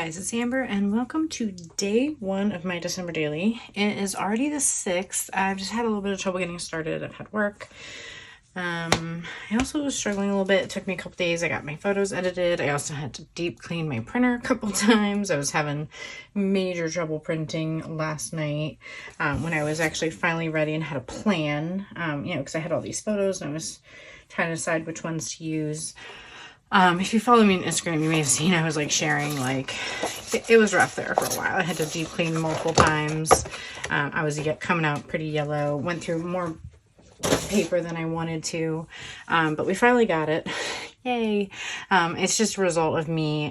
guys, it's Amber and welcome to day one of my December daily. It is already the 6th. I've just had a little bit of trouble getting started. I've had work. I also was struggling a little bit. It took me a couple days. I got my photos edited. I also had to deep clean my printer a couple times. I was having major trouble printing last night when I was actually finally ready and had a plan, because I had all these photos and I was trying to decide which ones to use. If you follow me on Instagram, you may have seen I was like sharing, it was rough there for a while. I had to deep clean multiple times. I was coming out pretty yellow, went through more paper than I wanted to, but we finally got it. Yay. It's just a result of me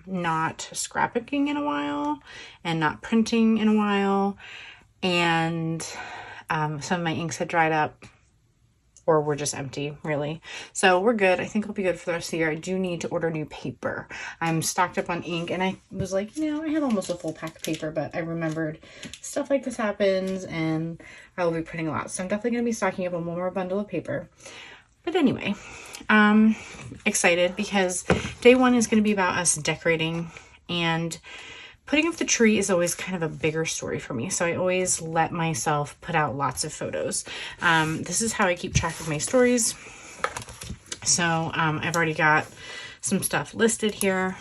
not scrapbooking in a while and not printing in a while, and some of my inks had dried up or were just empty, really. So we're good. I think I'll be good for the rest of the year. I do need to order new paper. I'm stocked up on ink, and I was like, I have almost a full pack of paper, but I remembered stuff like this happens and I will be printing a lot. So I'm definitely going to be stocking up on one more bundle of paper. But anyway, excited because day one is going to be about us decorating, and putting up the tree is always kind of a bigger story for me. So I always let myself put out lots of photos. This is how I keep track of my stories. So I've already got some stuff listed here.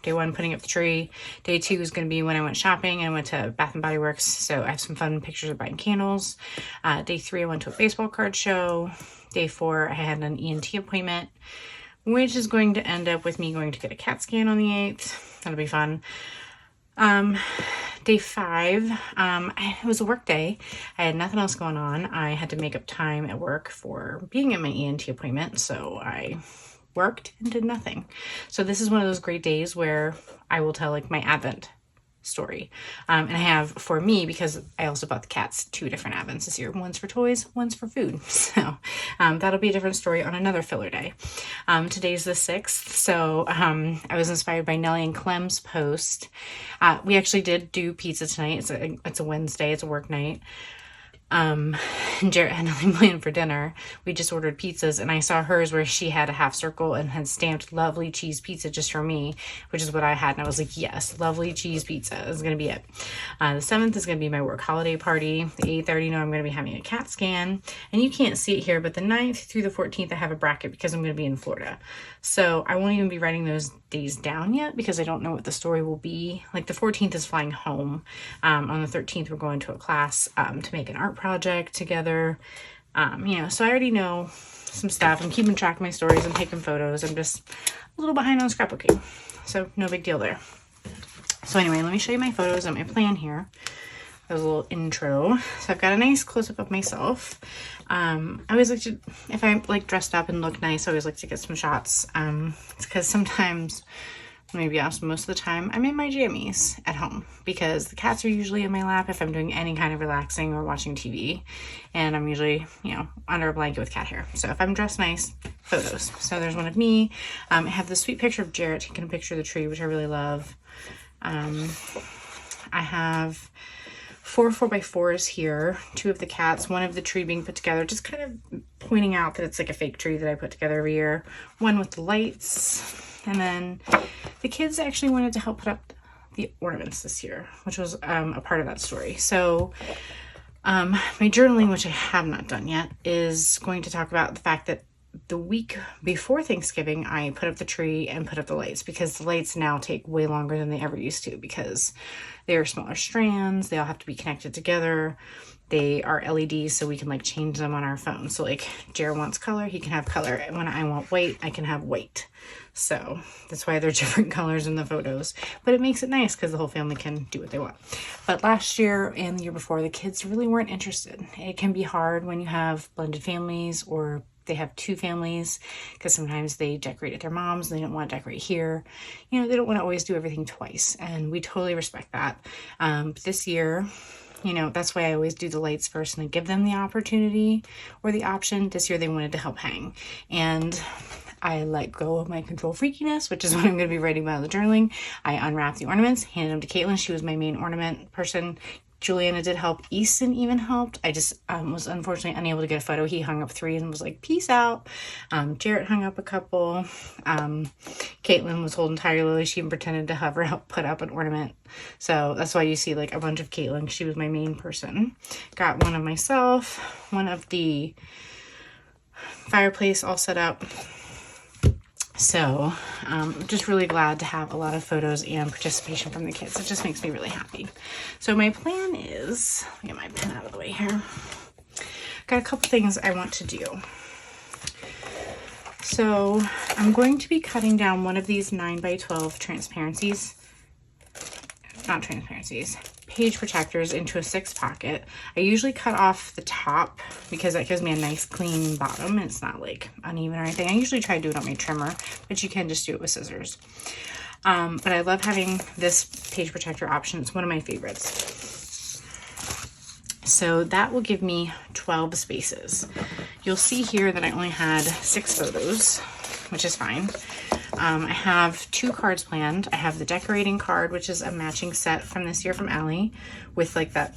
Day one, putting up the tree. Day two is going to be when I went shopping and I went to Bath & Body Works. So I have some fun pictures of buying candles. Day three, I went to a baseball card show. Day four, I had an ENT appointment, which is going to end up with me going to get a CAT scan on the 8th. That'll be fun. Day five, it was a work day. I had nothing else going on. I had to make up time at work for being at my ENT appointment, so I worked and did nothing. So this is one of those great days where I will tell my Advent story. And I have, for me, because I also bought the cats 2 different Advents this year. One's for toys, one's for food. So that'll be a different story on another filler day. Today's the 6th. So I was inspired by Nellie and Clem's post. We actually did do pizza tonight. It's a Wednesday. It's a work night. Jarrett had nothing planned for dinner. We just ordered pizzas, and I saw hers where she had a half circle and had stamped lovely cheese pizza just for me, which is what I had. And I was like, yes, lovely cheese pizza is going to be it. The 7th is going to be my work holiday party. The 8th, I already know I'm going to be having a CAT scan, and you can't see it here, but the 9th through the 14th, I have a bracket because I'm going to be in Florida. So I won't even be writing those days down yet because I don't know what the story will be. The 14th is flying home. On the 13th, we're going to a class to make an art project together. So I already know some stuff. I'm keeping track of my stories. I'm taking photos. I'm just a little behind on scrapbooking. So no big deal there. So anyway, let me show you my photos and my plan here. That was a little intro. So I've got a nice close-up of myself. I always like to, if I'm dressed up and look nice, I always like to get some shots. It's because sometimes, maybe most of the time, I'm in my jammies at home because the cats are usually in my lap if I'm doing any kind of relaxing or watching TV. And I'm usually, under a blanket with cat hair. So if I'm dressed nice, photos. So there's one of me. I have this sweet picture of Jarrett taking a picture of the tree, which I really love. I have 4 4x4s here, 2 of the cats, 1 of the tree being put together, just kind of pointing out that it's like a fake tree that I put together every year. 1 with the lights, and then the kids actually wanted to help put up the ornaments this year, which was a part of that story. So my journaling, which I have not done yet, is going to talk about the fact that the week before Thanksgiving, I put up the tree and put up the lights because the lights now take way longer than they ever used to because they are smaller strands. They all have to be connected together. They are LEDs, so we can change them on our phone. So Jared wants color, he can have color. And when I want white, I can have white. So that's why they're different colors in the photos. But it makes it nice because the whole family can do what they want. But last year and the year before, the kids really weren't interested. It can be hard when you have blended families or they have 2 families because sometimes they decorate at their mom's and they don't want to decorate here. They don't want to always do everything twice, and we totally respect that. But this year, that's why I always do the lights first and I give them the opportunity or the option. This year they wanted to help hang, and I let go of my control freakiness, which is what I'm going to be writing about in the journaling. I unwrapped the ornaments, handed them to Caitlin. She was my main ornament person. Juliana did help. Easton even helped. I just was unfortunately unable to get a photo. He hung up 3 and was like, peace out. Jarrett hung up a couple. Caitlin was holding Tiger Lily. She even pretended to have her help put up an ornament. So that's why you see like a bunch of Caitlin. She was my main person. Got one of myself, one of the fireplace all set up. So just really glad to have a lot of photos and participation from the kids. It just makes me really happy. So my plan is, let me get my pen out of the way here. Got a couple things I want to do. So I'm going to be cutting down one of these 9x12 page protectors into a 6 pocket. I usually cut off the top because that gives me a nice clean bottom and it's not like uneven or anything. I usually try to do it on my trimmer, but you can just do it with scissors. But I love having this page protector option. It's one of my favorites. So that will give me 12 spaces. You'll see here that I only had 6 photos, which is fine. I have 2 cards planned. I have the decorating card, which is a matching set from this year from Allie with like that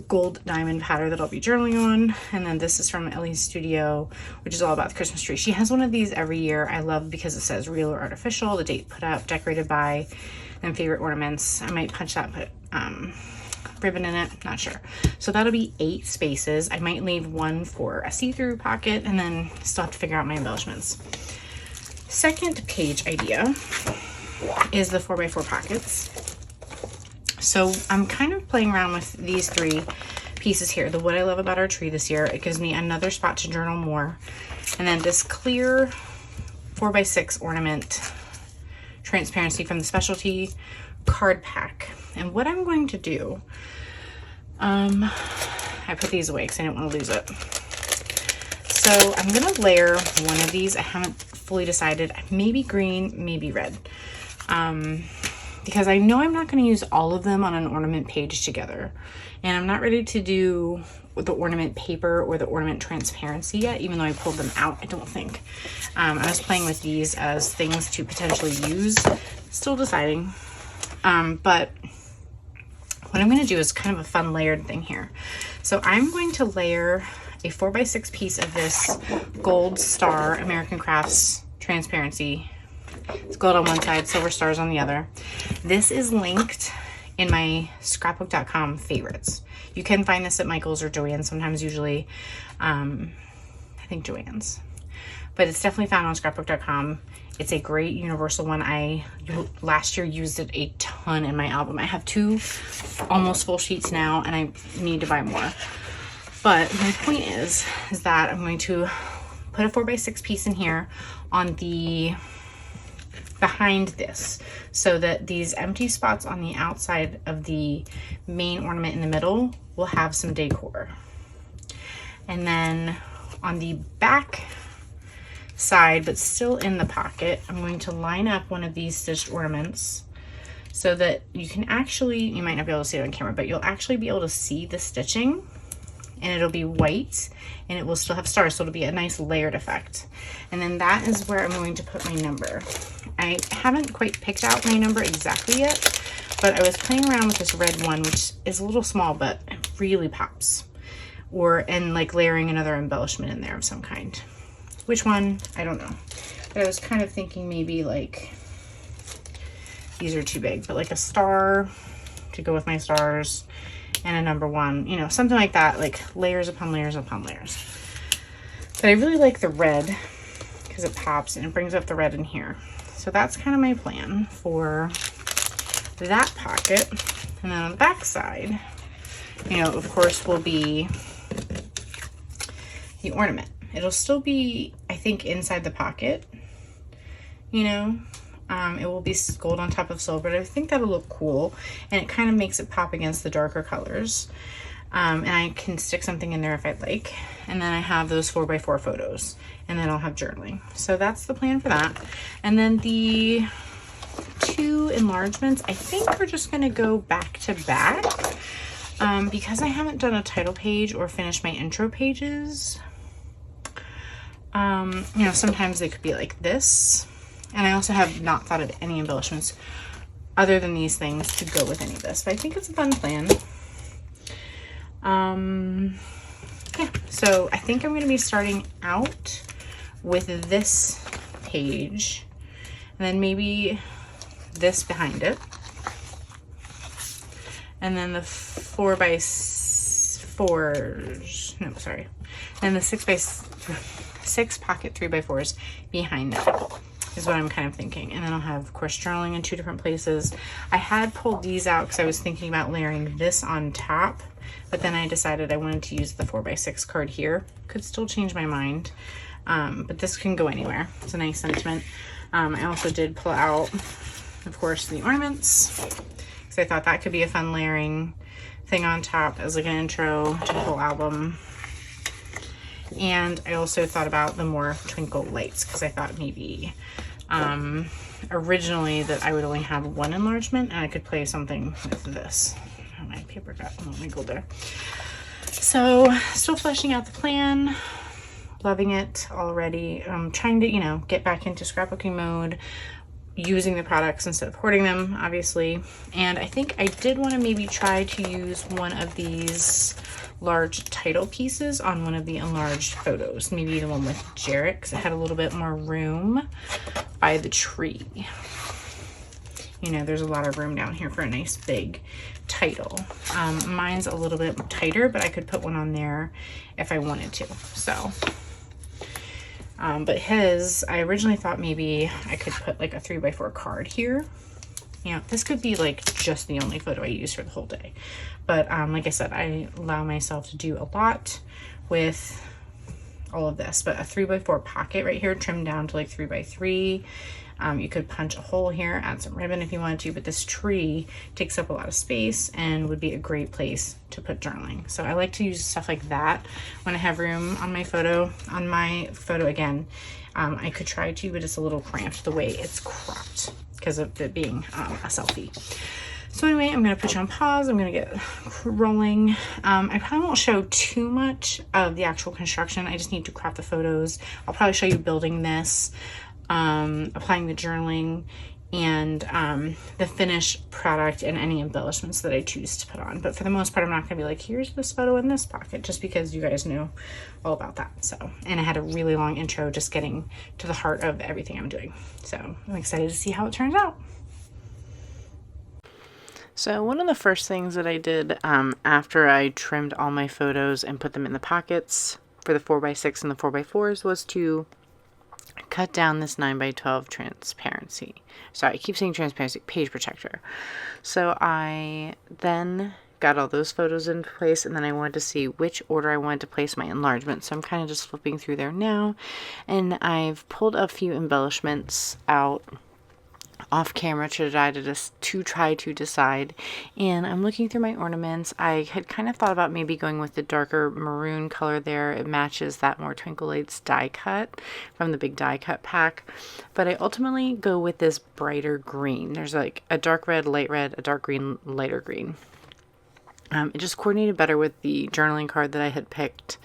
gold diamond pattern that I'll be journaling on. And then this is from Ellie's studio, which is all about the Christmas tree. She has one of these every year. I love because it says real or artificial, the date put up, decorated by, and favorite ornaments. I might punch that, put ribbon in it, not sure. So that'll be 8 spaces. I might leave one for a see-through pocket and then still have to figure out my embellishments. Second page idea is the 4x4 pockets. So I'm kind of playing around with these 3 pieces here. The What I Love About Our Tree this year, it gives me another spot to journal more. And then this clear 4x6 ornament transparency from the specialty card pack. And what I'm going to do, I put these away because I didn't want to lose it. So I'm going to layer one of these. I haven't fully decided. Maybe green, maybe red. Because I know I'm not going to use all of them on an ornament page together. And I'm not ready to do the ornament paper or the ornament transparency yet, even though I pulled them out, I don't think. I was playing with these as things to potentially use. Still deciding. But what I'm going to do is kind of a fun layered thing here. So I'm going to layer a 4x6 piece of this gold star American Crafts transparency. It's gold on one side, silver stars on the other. This is linked in my scrapbook.com favorites. You can find this at Michael's or Joann's sometimes, usually. I think Joann's. But it's definitely found on scrapbook.com. It's a great universal one. I last year used it a ton in my album. I have 2 almost full sheets now and I need to buy more. But my point is that I'm going to put a 4x6 piece in here on the behind this so that these empty spots on the outside of the main ornament in the middle will have some decor. And then on the back side, but still in the pocket, I'm going to line up one of these stitched ornaments so that you can actually, you might not be able to see it on camera, but you'll actually be able to see the stitching, and it'll be white and it will still have stars, so it'll be a nice layered effect. And then that is where I'm going to put my number. I haven't quite picked out my number exactly yet, but I was playing around with this red one, which is a little small, but it really pops. And like layering another embellishment in there of some kind. Which one? I don't know. But I was kind of thinking maybe like, these are too big, but like a star to go with my stars and a number 1, you know, something like that, like layers upon layers upon layers. But I really like the red because it pops and it brings up the red in here. So that's kind of my plan for that pocket. And then on the back side, you know, of course, will be the ornament. It'll still be, I think, inside the pocket, you know. It will be gold on top of silver, but I think that'll look cool, and it kind of makes it pop against the darker colors. And I can stick something in there if I'd like. And then I have those 4x4 photos, and then I'll have journaling. So that's the plan for that. And then the 2 enlargements, I think we're just gonna go back to back because I haven't done a title page or finished my intro pages. You know, sometimes they could be like this. And I also have not thought of any embellishments other than these things to go with any of this. But I think it's a fun plan. Yeah, so I think I'm going to be starting out with this page, and then maybe this behind it, and then the 4x4s, no, sorry, and the 6 pocket 3x4s behind that is what I'm kind of thinking. And then I'll have, of course, journaling in 2 different places. I had pulled these out because I was thinking about layering this on top, but then I decided I wanted to use the 4x6 card here. Could still change my mind, but this can go anywhere. It's a nice sentiment. I also did pull out, of course, the ornaments, because I thought that could be a fun layering thing on top as like an intro to the whole album. And I also thought about the more twinkle lights, because I thought maybe originally that I would only have one enlargement and I could play something with this. Oh, my paper got a little wrinkled there. So still fleshing out the plan, loving it already. I'm trying to, you know, get back into scrapbooking mode, using the products instead of hoarding them, obviously. And I think I did want to maybe try to use one of these large title pieces on one of the enlarged photos, maybe the one with Jarrett, because it had a little bit more room by the tree. You know, there's a lot of room down here for a nice big title. Mine's a little bit tighter, but I could put one on there if I wanted to. So but his, I originally thought maybe I could put like a 3x4 card here. You know, this could be like just the only photo I use for the whole day. But like I said, I allow myself to do a lot with all of this. But a 3x4 pocket right here, trimmed down to like 3x3. You could punch a hole here, add some ribbon if you wanted to, but this tree takes up a lot of space and would be a great place to put journaling. So I like to use stuff like that when I have room on my photo. On my photo again, I could try to, but it's a little cramped the way it's cropped because of it being a selfie. So anyway, I'm going to put you on pause. I'm going to get rolling. I probably won't show too much of the actual construction. I just need to crop the photos. I'll probably show you building this, applying the journaling, and the finished product and any embellishments that I choose to put on. But for the most part, I'm not going to be like, here's this photo in this pocket, just because you guys know all about that. So, and I had a really long intro just getting to the heart of everything I'm doing. So I'm excited to see how it turns out. So one of the first things that I did after I trimmed all my photos and put them in the pockets for the 4x6 and the 4x4s was to cut down this 9x12 transparency. Sorry, I keep saying transparency, page protector. So I then got all those photos into place, and then I wanted to see which order I wanted to place my enlargement. So I'm kind of just flipping through there now, and I've pulled a few embellishments out off camera to try to decide, and I'm looking through my ornaments. I had kind of thought about maybe going with the darker maroon color there. It matches that more Twinkle Lights die cut from the big die cut pack, but I ultimately go with this brighter green. There's like a dark red, light red, a dark green, lighter green. It just coordinated better with the journaling card that I had picked,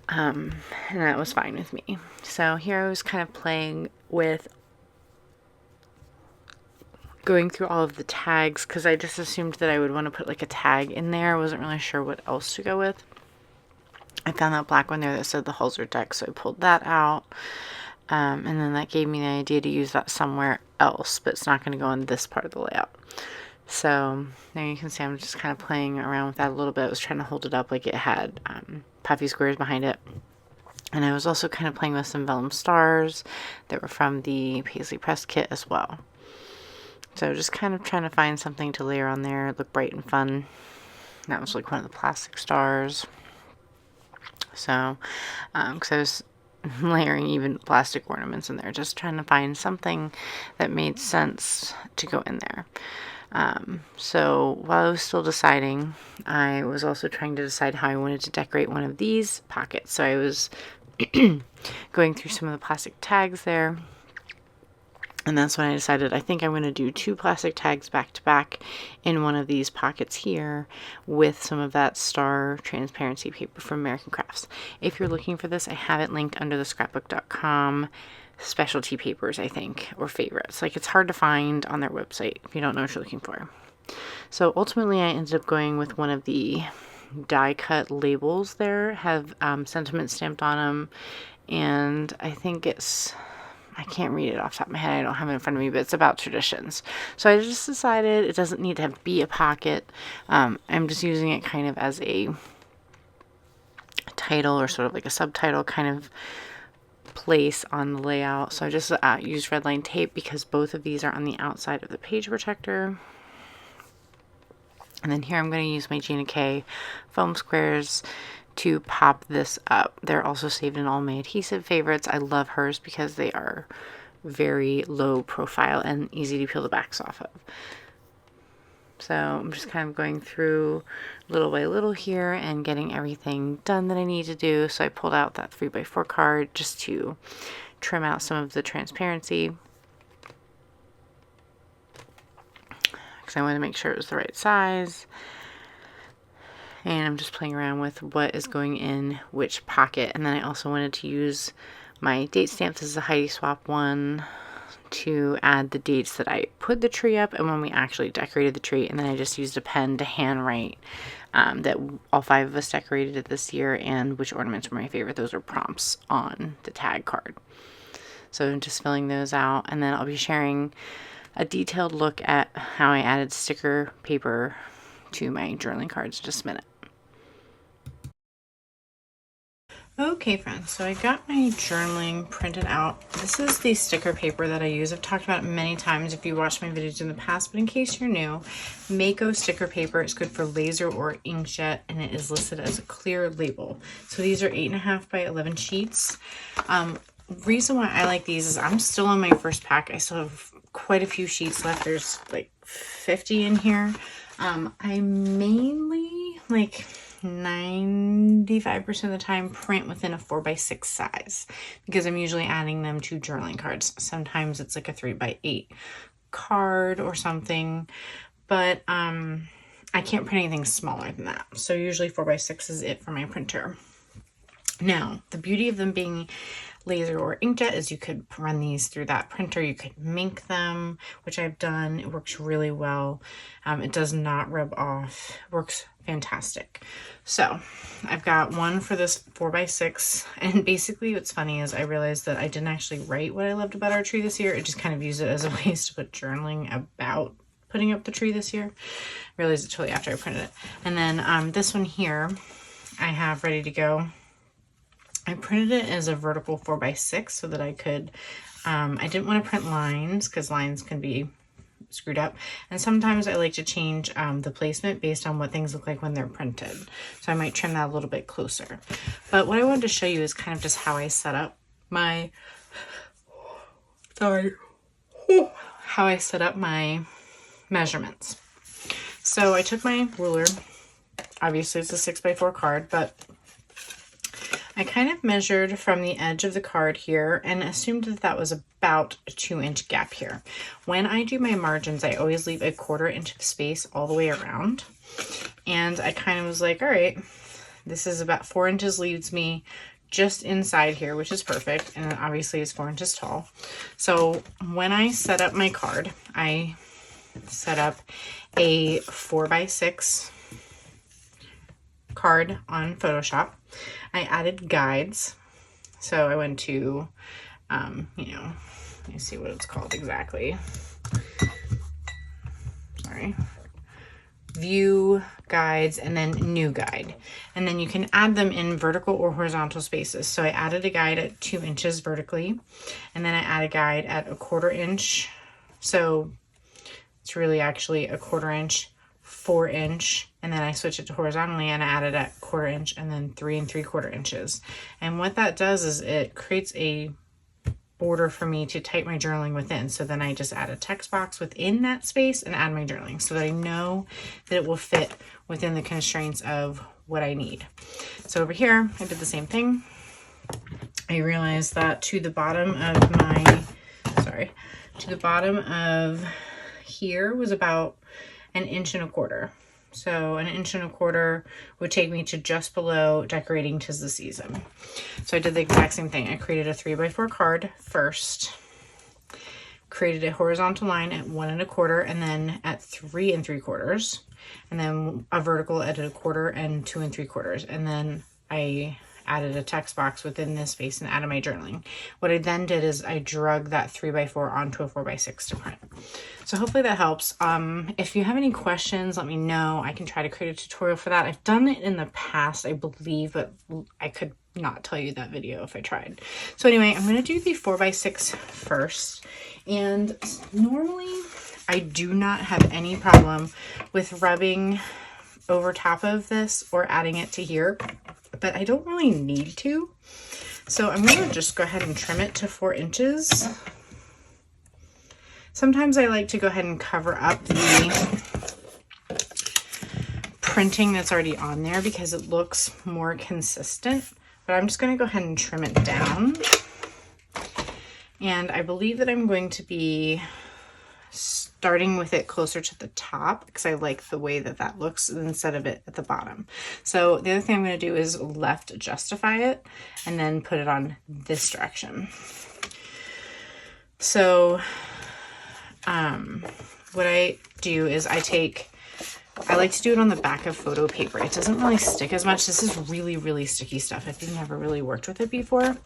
and that was fine with me. So here I was kind of playing with going through all of the tags, because I just assumed that I would want to put like a tag in there. I wasn't really sure what else to go with. I found that black one there that said the Hulzer deck, so I pulled that out. And then that gave me the idea to use that somewhere else, but it's not going to go on this part of the layout. So there you can see I'm just kind of playing around with that a little bit. I was trying to hold it up like it had puffy squares behind it. And I was also kind of playing with some vellum stars that were from the Paisley Press kit as well. So just kind of trying to find something to layer on there, look bright and fun. That was like one of the plastic stars. So, because I was layering even plastic ornaments in there, just trying to find something that made sense to go in there. So while I was still deciding, I was also trying to decide how I wanted to decorate one of these pockets. So I was going through some of the plastic tags there. And that's when I decided I think I'm going to do 2 plastic tags back to back in one of these pockets here with some of that star transparency paper from American Crafts. If you're looking for this, I have it linked under the scrapbook.com specialty papers, I think, or favorites. Like, it's hard to find on their website if you don't know what you're looking for. So ultimately I ended up going with one of the die cut labels there have sentiment stamped on them, and I think I can't read it off the top of my head, I don't have it in front of me, but it's about traditions. So I just decided it doesn't need to be a pocket. I'm just using it kind of as a title or sort of like a subtitle kind of place on the layout. So I just used redline tape because both of these are on the outside of the page protector. And then here I'm going to use my Gina K foam squares to pop this up. They're also saved in all my adhesive favorites. I love hers because they are very low profile and easy to peel the backs off of. So I'm just kind of going through little by little here and getting everything done that I need to do. So I pulled out that 3x4 card just to trim out some of the transparency, because I wanted to make sure it was the right size. And I'm just playing around with what is going in which pocket. And then I also wanted to use my date stamp. This is a Heidi Swap one, to add the dates that I put the tree up and when we actually decorated the tree. And then I just used a pen to handwrite that all 5 of us decorated it this year and which ornaments were my favorite. Those are prompts on the tag card. So I'm just filling those out, and then I'll be sharing a detailed look at how I added sticker paper to my journaling cards in just a minute. Okay friends, so I got my journaling printed out. This is the sticker paper that I use. I've talked about it many times if you watched my videos in the past, but in case you're new, Mako sticker paper is good for laser or inkjet, and it is listed as a clear label. So these are 8.5 by 11 sheets. Reason why I like these is I'm still on my first pack. I still have quite a few sheets left. There's like 50 in here. I mainly, like 95% of the time, print within a 4x6 size because I'm usually adding them to journaling cards. Sometimes it's like a 3x8 card or something, but I can't print anything smaller than that. So usually 4x6 is it for my printer. Now, the beauty of them being laser or inkjet is you could run these through that printer. You could mink them, which I've done. It works really well. It does not rub off. It works fantastic. So I've got one for this 4x6, and basically what's funny is I realized that I didn't actually write what I loved about our tree this year. I just kind of used it as a ways to put journaling about putting up the tree this year. I realized it totally after I printed it. And then this one here I have ready to go. I printed it as a vertical 4x6 so that I could, I didn't want to print lines because lines can be screwed up. And sometimes I like to change the placement based on what things look like when they're printed. So I might trim that a little bit closer. But what I wanted to show you is kind of just how I set up my, how I set up my measurements. So I took my ruler, obviously it's a 6x4 card, but I kind of measured from the edge of the card here and assumed that that was about a 2-inch gap here. When I do my margins, I always leave a 1/4 inch of space all the way around. And I kind of was like, all right, this is about 4 inches, leaves me just inside here, which is perfect. And obviously it's 4 inches tall. So when I set up my card, I set up a 4x6 card on Photoshop. I added guides. So I went to, you know, let me see what it's called exactly. Sorry. View, guides, and then new guide. And then you can add them in vertical or horizontal spaces. So I added a guide at 2 inches vertically, and then I add a guide at a 1/4 inch. So it's really actually a 1/4 inch, 4 inch, and then I switch it to horizontally and I add it at 1/4 inch and then 3 3/4 inches. And what that does is it creates a border for me to type my journaling within. So then I just add a text box within that space and add my journaling so that I know that it will fit within the constraints of what I need. So over here, I did the same thing. I realized that to the bottom of my, to the bottom of here was about 1 1/4 inches. So 1 1/4 inches would take me to just below decorating 'tis the season. So I did the exact same thing. I created a 3x4 card first, created a horizontal line at 1 1/4 and then at 3 3/4, and then a vertical at 1/4 and 2 3/4. And then I added a text box within this space and added my journaling. What I then did is I drug that 3x4 onto a 4x6 to print. So hopefully that helps. If you have any questions, let me know. I can try to create a tutorial for that. I've done it in the past, I believe, but I could not tell you that video if I tried. So anyway, I'm going to do the 4x6 first. And normally I do not have any problem with rubbing over top of this or adding it to here, but I don't really need to. So I'm going to just go ahead and trim it to 4 inches. Sometimes I like to go ahead and cover up the printing that's already on there because it looks more consistent, but I'm just going to go ahead and trim it down. And I believe that I'm going to be starting with it closer to the top because I like the way that that looks instead of it at the bottom. So the other thing I'm going to do is left justify it and then put it on this direction. So what I do is I like to do it on the back of photo paper. It doesn't really stick as much. This is really, really sticky stuff if you've never really worked with it before.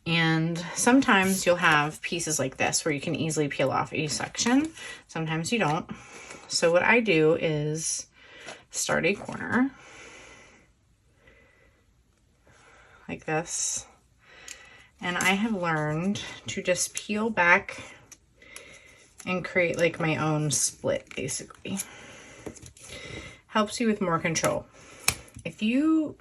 And sometimes you'll have pieces like this where you can easily peel off a section. Sometimes you don't. So what I do is start a corner like this. And I have learned to just peel back and create like my own split, basically. Helps you with more control. If you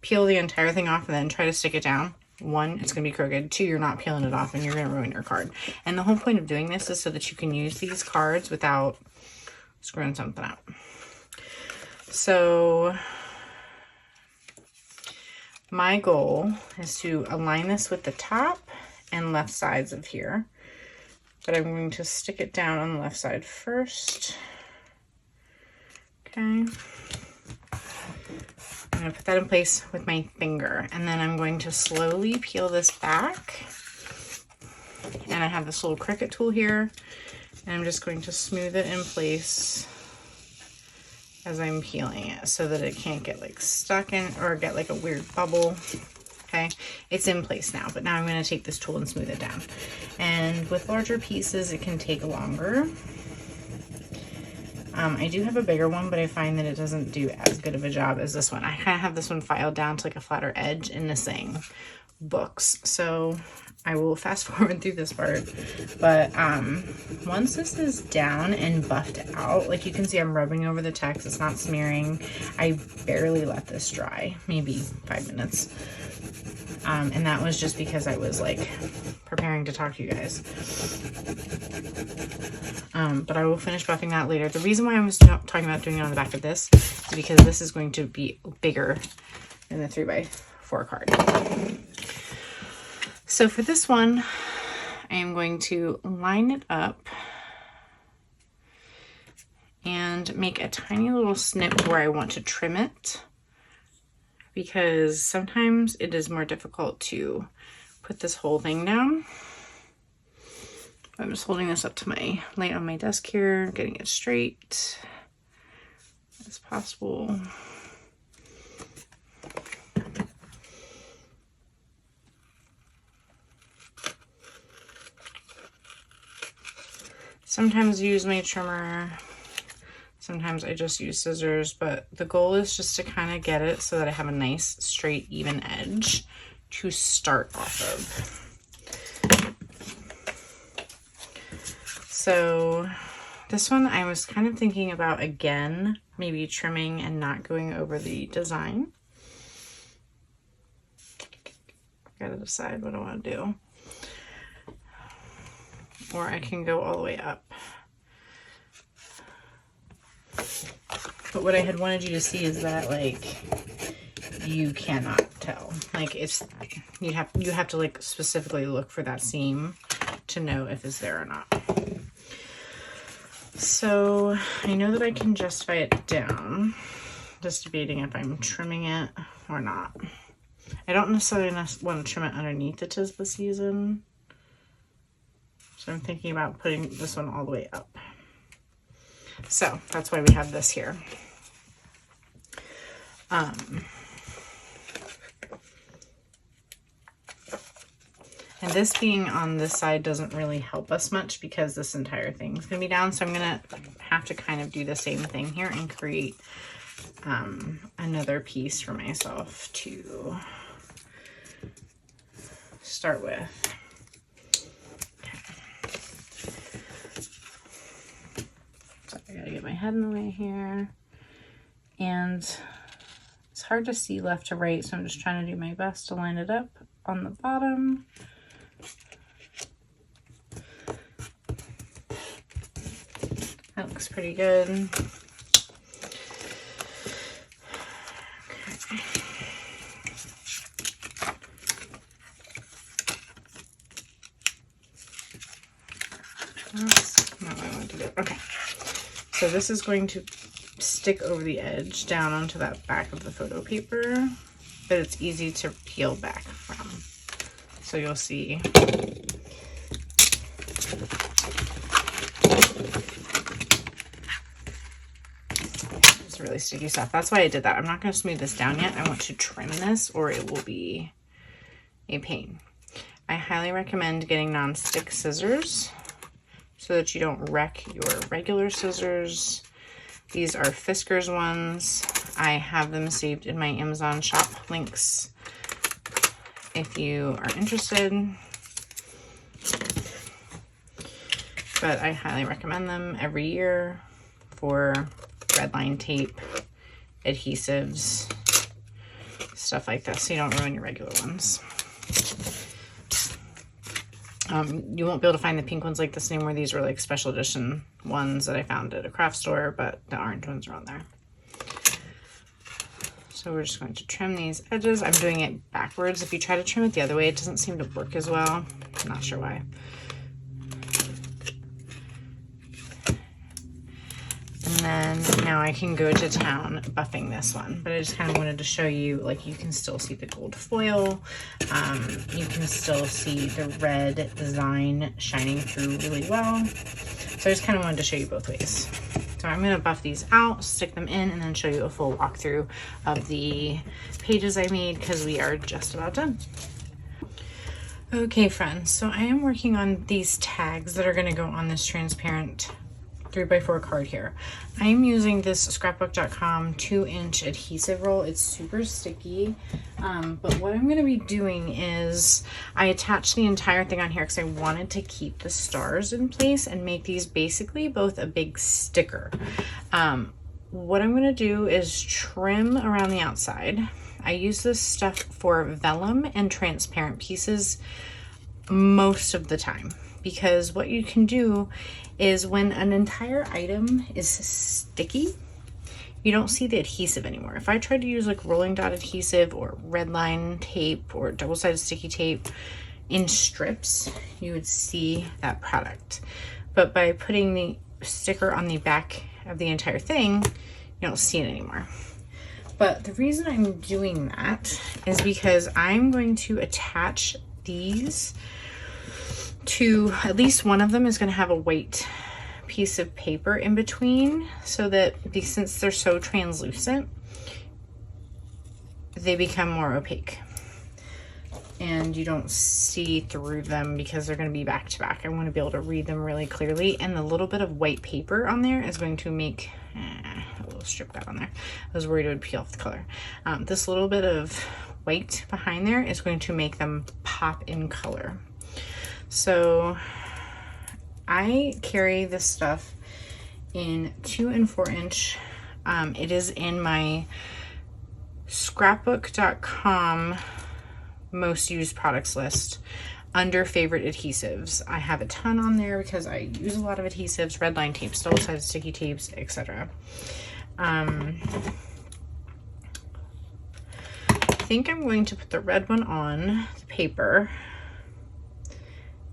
peel the entire thing off and then try to stick it down, 1, it's going to be crooked. 2, you're not peeling it off and you're going to ruin your card. And the whole point of doing this is so that you can use these cards without screwing something up. So my goal is to align this with the top and left sides of here. But I'm going to stick it down on the left side first. Okay. I'm going to put that in place with my finger, and then I'm going to slowly peel this back. And I have this little Cricut tool here, and I'm just going to smooth it in place as I'm peeling it so that it can't get like stuck in or get like a weird bubble. Okay, it's in place now, but now I'm going to take this tool and smooth it down. And with larger pieces, it can take longer. I do have a bigger one, but I find that it doesn't do as good of a job as this one. I kind of have this one filed down to like a flatter edge in the saying books. So I will fast forward through this part. But once this is down and buffed out, like you can see I'm rubbing over the text. It's not smearing. I barely let this dry, maybe 5 minutes. And that was just because I was like preparing to talk to you guys. But I will finish buffing that later. The reason why I was talking about doing it on the back of this is because this is going to be bigger than the 3x4 card. So for this one, I am going to line it up and make a tiny little snip where I want to trim it, because sometimes it is more difficult to put this whole thing down. I'm just holding this up to my light on my desk here, getting it straight as possible. Sometimes I use my trimmer, sometimes I just use scissors, but the goal is just to kind of get it so that I have a nice, straight, even edge to start off of. So this one I was kind of thinking about, again, maybe trimming and not going over the design. Gotta decide what I want to do. Or I can go all the way up. But what I had wanted you to see is that, like, you cannot tell. Like, it's, you have to like specifically look for that seam to know if it's there or not. So I know that I can justify it down. Just debating if I'm trimming it or not. I don't necessarily want to trim it underneath it 'tis the season. So I'm thinking about putting this one all the way up. So that's why we have this here. And this being on this side doesn't really help us much because this entire thing's gonna be down. So I'm gonna have to kind of do the same thing here and create another piece for myself to start with. Okay. So I gotta get my head in the way here. And it's hard to see left to right, so I'm just trying to do my best to line it up on the bottom. That looks pretty good. Okay. That's not what I want to do. Okay. So this is going to stick over the edge down onto that back of the photo paper, but it's easy to peel back from. So you'll see. It's really sticky stuff. That's why I did that. I'm not going to smooth this down yet. I want to trim this or it will be a pain. I highly recommend getting non-stick scissors so that you don't wreck your regular scissors. These are Fisker's ones. I have them saved in my Amazon shop links if you are interested. But I highly recommend them every year for red line tape, adhesives, stuff like this, so you don't ruin your regular ones. You won't be able to find the pink ones like this anymore. These were like special edition ones that I found at a craft store, but the orange ones are on there. So we're just going to trim these edges. I'm doing it backwards. If you try to trim it the other way, it doesn't seem to work as well. I'm not sure why. And then now I can go to town buffing this one, but I just kind of wanted to show you, like, you can still see the gold foil. You can still see the red design shining through really well. So I just kind of wanted to show you both ways. So I'm going to buff these out, stick them in, and then show you a full walkthrough of the pages I made because we are just about done. Okay, friends, so I am working on these tags that are going to go on this transparent 3x4 card here. I'm using this scrapbook.com 2-inch adhesive roll. It's super sticky, but what I'm going to be doing is I attached the entire thing on here because I wanted to keep the stars in place and make these basically both a big sticker. What I'm going to do is trim around the outside. I use this stuff for vellum and transparent pieces most of the time, because what you can do is when an entire item is sticky, you don't see the adhesive anymore. If I tried to use like rolling dot adhesive or red line tape or double-sided sticky tape in strips, you would see that product. But by putting the sticker on the back of the entire thing, you don't see it anymore. But the reason I'm doing that is because I'm going to attach these to, at least one of them is going to have a white piece of paper in between, so that since they're so translucent, they become more opaque and you don't see through them because they're going to be back to back. I want to be able to read them really clearly, and the little bit of white paper on there is going to make a little strip got on there. I was worried it would peel off the color. This little bit of white behind there is going to make them pop in color. So I carry this stuff in 2 and 4 inch. It is in my scrapbook.com most used products list under favorite adhesives. I have a ton on there because I use a lot of adhesives, red line tapes, double-sided sticky tapes, etc. I think I'm going to put the red one on the paper,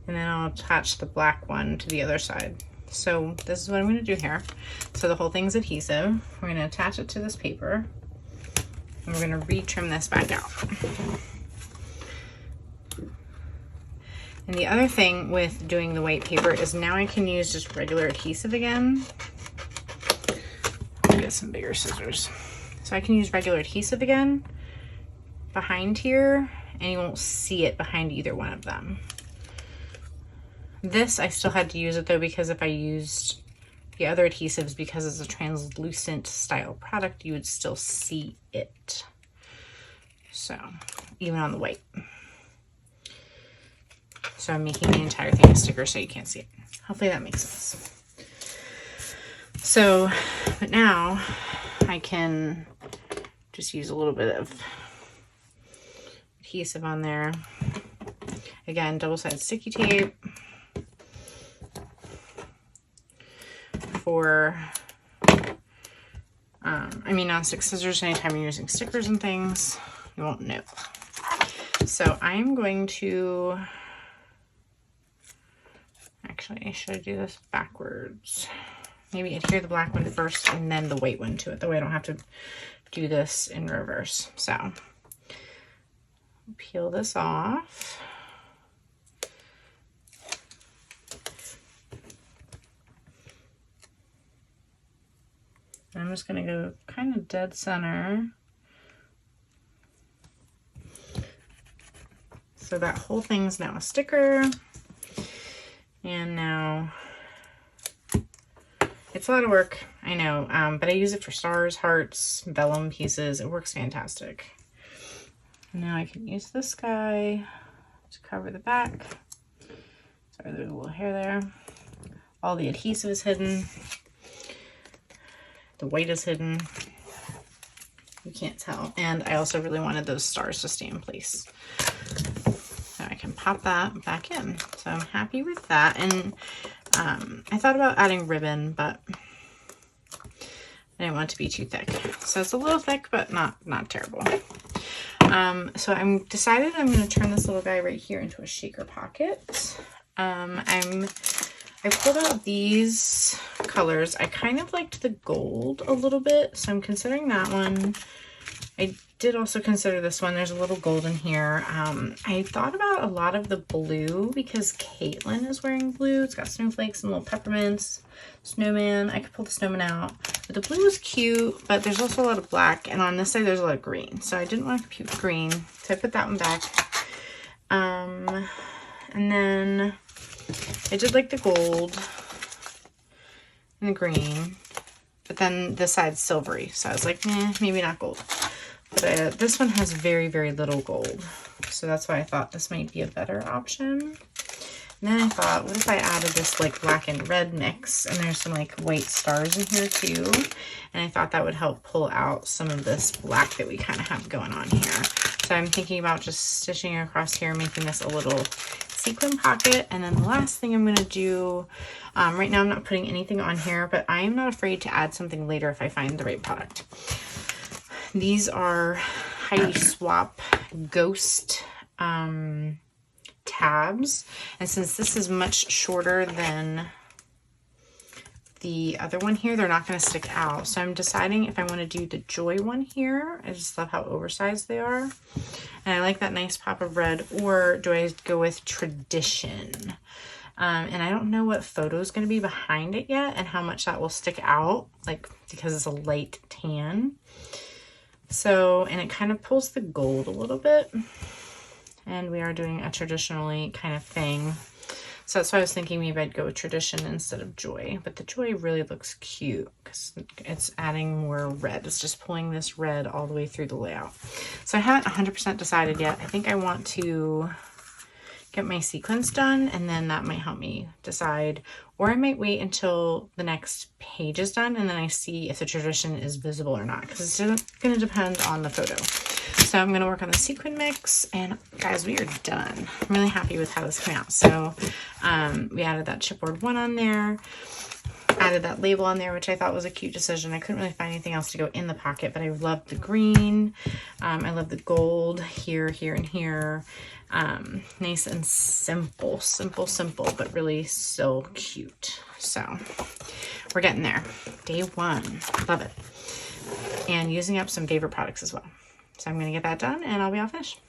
and then I'll attach the black one to the other side. So this is what I'm going to do here. So the whole thing's adhesive. We're going to attach it to this paper, and we're going to retrim this back out. And the other thing with doing the white paper is now I can use just regular adhesive again. Let me get some bigger scissors. So I can use regular adhesive again behind here, and you won't see it behind either one of them. This, I still had to use it though, because if I used the other adhesives, because it's a translucent style product, you would still see it. So, even on the white. So I'm making the entire thing a sticker so you can't see it. Hopefully that makes sense. So, but now I can just use a little bit of adhesive on there. Again, double-sided sticky tape for, non-stick scissors. Anytime you're using stickers and things, you won't know. So I'm going to, actually, should I do this backwards? Maybe adhere the black one first and then the white one to it. That way I don't have to do this in reverse. So peel this off. And I'm just going to go kind of dead center. So that whole thing's now a sticker. And now it's a lot of work, I know, but I use it for stars, hearts, vellum pieces. It works fantastic. And now I can use this guy to cover the back. Sorry, there's a little hair there. All the adhesive is hidden. The white is hidden. You can't tell. And I also really wanted those stars to stay in place. So I can pop that back in. So I'm happy with that. And I thought about adding ribbon, but I didn't want it to be too thick. So it's a little thick, but not terrible. So I'm decided I'm going to turn this little guy right here into a shaker pocket. I pulled out these colors. I kind of liked the gold a little bit, so I'm considering that one. I did also consider this one. There's a little gold in here. I thought about a lot of the blue because Caitlin is wearing blue. It's got snowflakes and little peppermints, snowman. I could pull the snowman out. But the blue is cute, but there's also a lot of black. And on this side, there's a lot of green. So I didn't want to compute green. So I put that one back. And then I did like the gold and the green. But then this side's silvery. So I was like, maybe not gold. But this one has very, very little gold. So that's why I thought this might be a better option. And then I thought, what if I added this like black and red mix? And there's some like white stars in here too. And I thought that would help pull out some of this black that we kind of have going on here. So I'm thinking about just stitching across here, making this a little sequin pocket. And then the last thing I'm going to do, right now I'm not putting anything on here, but I am not afraid to add something later if I find the right product. These are Heidi Swap Ghost tabs. And since this is much shorter than the other one here, they're not going to stick out. So I'm deciding if I want to do the Joy one here. I just love how oversized they are. And I like that nice pop of red. Or do I go with Tradition? And I don't know what photo is going to be behind it yet and how much that will stick out, like because it's a light tan. So, and it kind of pulls the gold a little bit. And we are doing a traditionally kind of thing. So that's why I was thinking maybe I'd go with Tradition instead of Joy. But the Joy really looks cute because it's adding more red. It's just pulling this red all the way through the layout. So I haven't 100% decided yet. I think I want to get my sequins done and then that might help me decide. Or I might wait until the next page is done and then I see if the Tradition is visible or not because it's going to depend on the photo. So I'm going to work on the sequin mix and guys, we are done. I'm really happy with how this came out. So we added that chipboard one on there, added that label on there, which I thought was a cute decision. I couldn't really find anything else to go in the pocket, but I love the green. I love the gold here, here, and here. Nice and simple, but really so cute. So we're getting there. Day one, love it. And using up some favorite products as well. So I'm going to get that done and I'll be all finished.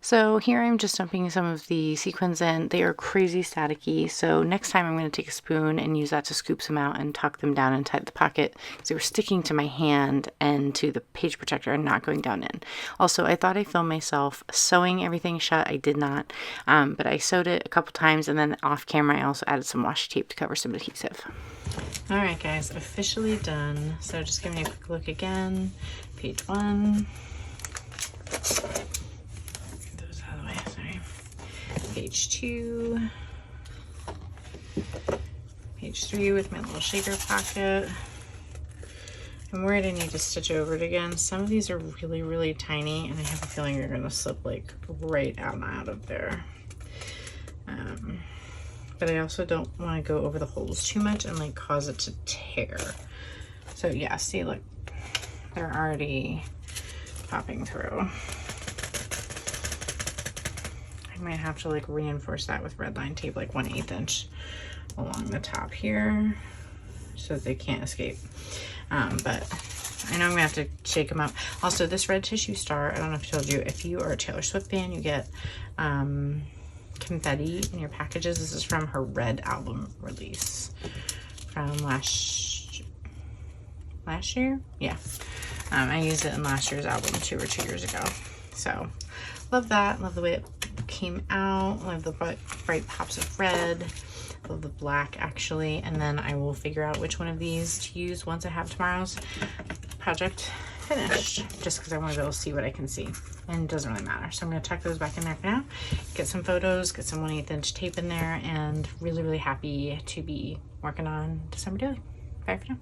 So here I'm just dumping some of the sequins in. They are crazy staticky, so next time I'm going to take a spoon and use that to scoop some out and tuck them down inside the pocket because they were sticking to my hand and to the page protector and not going down in. Also, I thought I filmed myself sewing everything shut. I did not, but I sewed it a couple times, and then off camera I also added some washi tape to cover some adhesive. Alright guys, officially done. So just giving you a quick look again. Page 1. Those out of the way, sorry. Page 2. Page 3 with my little shaker pocket. I'm worried I need to stitch over it again. Some of these are really, really tiny, and I have a feeling you're going to slip like right out of there. But I also don't want to go over the holes too much and like cause it to tear. So yeah, see, look, they're already popping through. I might have to like reinforce that with red line tape, like 1/8 inch along the top here so that they can't escape. But I know I'm gonna have to shake them up. Also, this red tissue star, I don't know if I told you, if you are a Taylor Swift fan, you get confetti in your packages. This is from her Red album release from last year. Yeah, I used it in last year's album 2 or 2 years ago. So love that. Love the way it came out. Love the bright pops of red. Love the black actually. And then I will figure out which one of these to use once I have tomorrow's project finished, just because I want to be able to see what I can see, and it doesn't really matter. So I'm going to tuck those back in there for now, get some photos, get some 1/8 inch tape in there, and really, really happy to be working on December Daily. Bye for now.